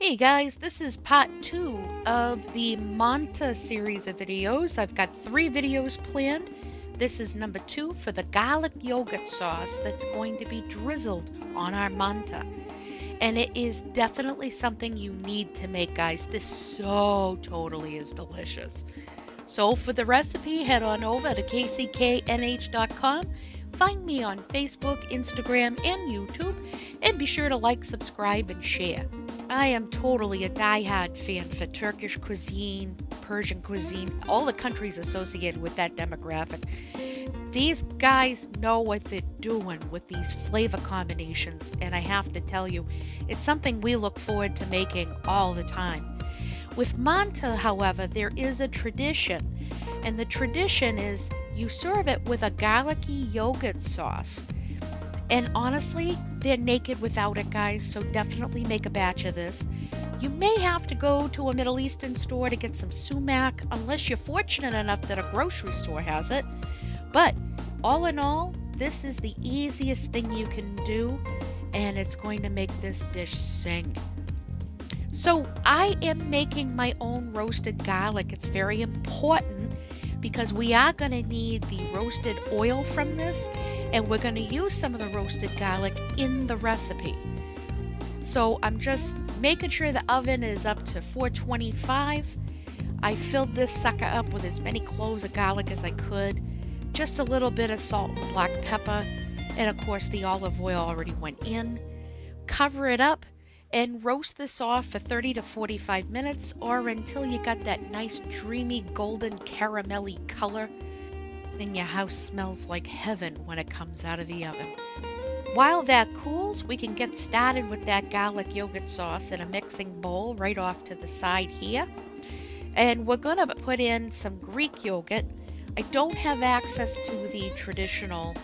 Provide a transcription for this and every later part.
Hey guys, this is part 2 of the Manta series of videos. I've got 3 videos planned. This is number 2 for the garlic yogurt sauce that's going to be drizzled on our Manta. And it is definitely something you need to make, guys. This so totally is delicious. So for the recipe, head on over to kcknh.com. Find me on Facebook, Instagram, and YouTube, and be sure to like, subscribe, and share. I am totally a die-hard fan for Turkish cuisine, Persian cuisine, all the countries associated with that demographic. These guys know what they're doing with these flavor combinations, and I have to tell you, it's something we look forward to making all the time. With Manta, however, there is a tradition, and the tradition is you serve it with a garlicky yogurt sauce. And honestly, they're naked without it, guys, so definitely make a batch of this. You may have to go to a Middle Eastern store to get some sumac, unless you're fortunate enough that a grocery store has it. But all in all, this is the easiest thing you can do, and it's going to make this dish sing. So I am making my own roasted garlic. It's very important because we are going to need the roasted oil from this, and we're going to use some of the roasted garlic in the recipe. So I'm just making sure the oven is up to 425. I filled this sucker up with as many cloves of garlic as I could, just a little bit of salt and black pepper, and of course the olive oil already went in. Cover it up and roast this off for 30 to 45 minutes or until you got that nice dreamy golden caramelly color. And your house smells like heaven when it comes out of the oven. While that cools, we can get started with that garlic yogurt sauce in a mixing bowl right off to the side here. And we're going to put in some Greek yogurt. I don't have access to the traditional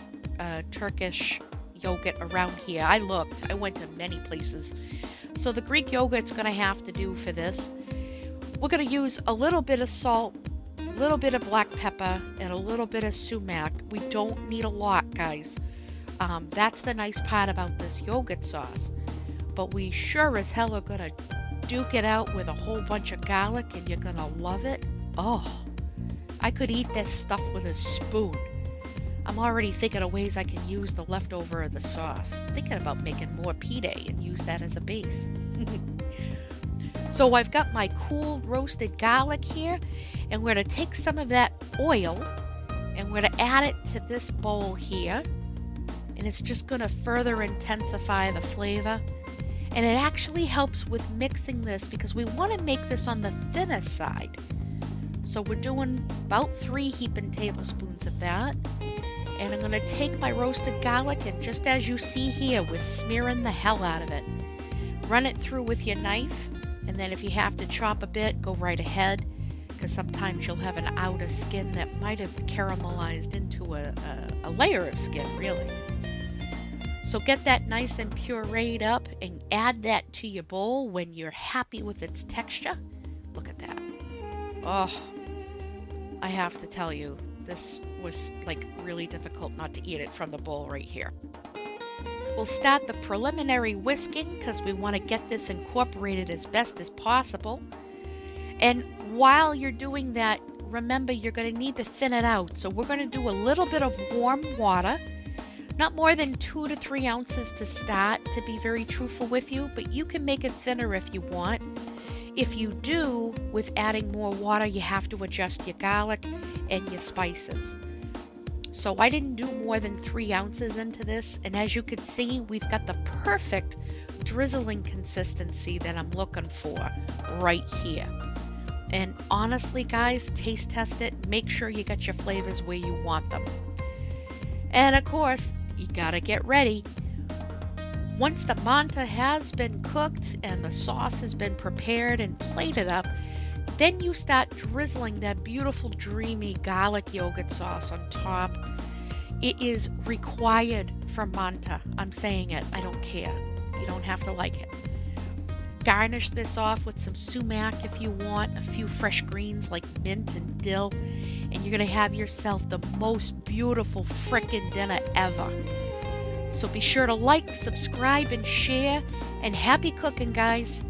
Turkish yogurt around here. I looked. I went to many places. So the Greek yogurt's going to have to do for this. We're going to use a little bit of salt, a little bit of black pepper, and a little bit of sumac. We don't need a lot, guys. That's the nice part about this yogurt sauce. But we sure as hell are going to duke it out with a whole bunch of garlic, and you're going to love it. Oh, I could eat this stuff with a spoon. I'm already thinking of ways I can use the leftover of the sauce. Thinking about making more pide and use that as a base. So I've got my cool roasted garlic here, and we're going to take some of that oil and we're going to add it to this bowl here, and it's just going to further intensify the flavor. And it actually helps with mixing this because we want to make this on the thinner side. So we're doing about 3 heaping tablespoons of that. And I'm going to take my roasted garlic, and just as you see here, we're smearing the hell out of it. Run it through with your knife, and then if you have to chop a bit, go right ahead, because sometimes you'll have an outer skin that might have caramelized into a layer of skin, really. So get that nice and pureed up and add that to your bowl when you're happy with its texture. Look at that. Oh, I have to tell you, this was like really difficult not to eat it from the bowl right here. We'll start the preliminary whisking because we want to get this incorporated as best as possible. And while you're doing that, remember you're going to need to thin it out. So we're going to do a little bit of warm water, not more than 2 to 3 ounces to start, to be very truthful with you, but you can make it thinner if you want. If you do, with adding more water, you have to adjust your garlic and your spices. So I didn't do more than 3 ounces into this, and as you can see, we've got the perfect drizzling consistency that I'm looking for right here. And honestly, guys, taste test it. Make sure you got your flavors where you want them. And of course, you gotta get ready. Once the Manta has been cooked and the sauce has been prepared and plated up, then you start drizzling that beautiful dreamy garlic yogurt sauce on top. It is required for Manta. I'm saying it. I don't care. You don't have to like it. Garnish this off with some sumac if you want, a few fresh greens like mint and dill, and you're going to have yourself the most beautiful frickin' dinner ever. So be sure to like, subscribe, and share, and happy cooking, guys.